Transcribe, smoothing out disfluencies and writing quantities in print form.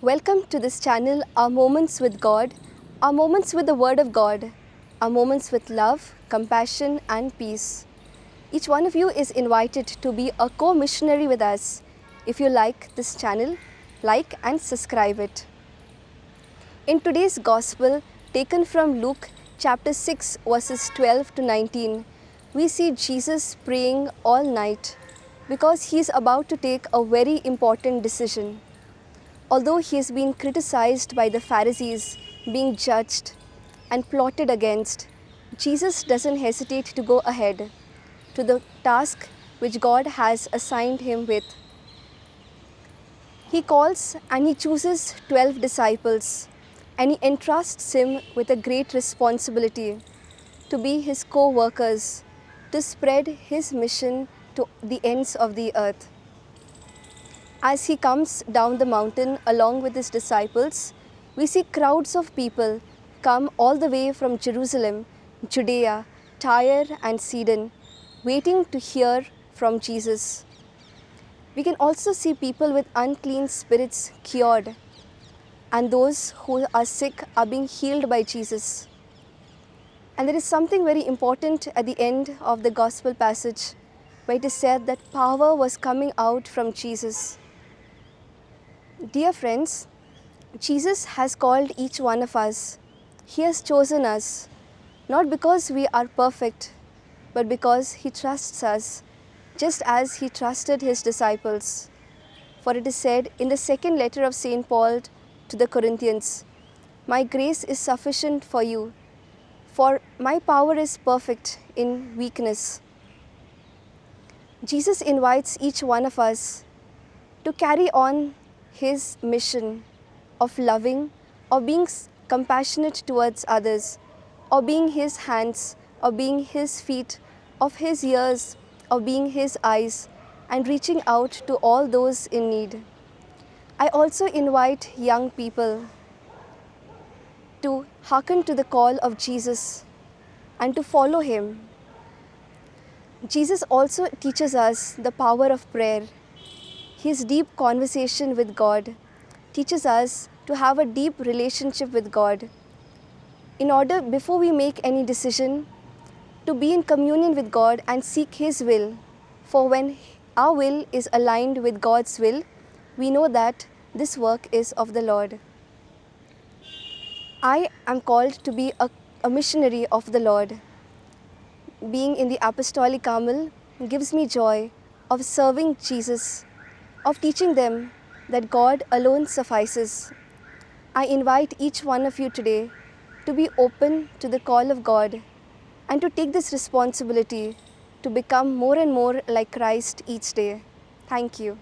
Welcome to this channel, Our Moments with God, Our Moments with the Word of God, Our Moments with love, compassion and peace. Each one of you is invited to be a co-missionary with us. If you like this channel, like and subscribe it. In today's Gospel, taken from Luke chapter 6 verses 12 to 19, we see Jesus praying all night because he is about to take a very important decision. Although he has been criticized by the Pharisees, being judged and plotted against, Jesus doesn't hesitate to go ahead to the task which God has assigned him with. He calls and he chooses 12 disciples and he entrusts him with a great responsibility to be his co-workers, to spread his mission to the ends of the earth. As he comes down the mountain along with his disciples, we see crowds of people come all the way from Jerusalem, Judea, Tyre and Sidon, waiting to hear from Jesus. We can also see people with unclean spirits cured, and those who are sick are being healed by Jesus. And there is something very important at the end of the Gospel passage, where it is said that power was coming out from Jesus. Dear friends, Jesus has called each one of us. He has chosen us, not because we are perfect, but because He trusts us, just as He trusted His disciples. For it is said in the second letter of St. Paul to the Corinthians, "My grace is sufficient for you, for my power is perfect in weakness." Jesus invites each one of us to carry on His mission of loving or being compassionate towards others, or being His hands, or being His feet, of His ears, or being His eyes, and reaching out to all those in need. I also invite young people to hearken to the call of Jesus and to follow Him. Jesus also teaches us the power of prayer. His deep conversation with God teaches us to have a deep relationship with God. In order, before we make any decision, to be in communion with God and seek His will. For when our will is aligned with God's will, we know that this work is of the Lord. I am called to be a missionary of the Lord. Being in the Apostolic Carmel gives me joy of serving Jesus, of teaching them that God alone suffices. I invite each one of you today to be open to the call of God and to take this responsibility to become more and more like Christ each day. Thank you.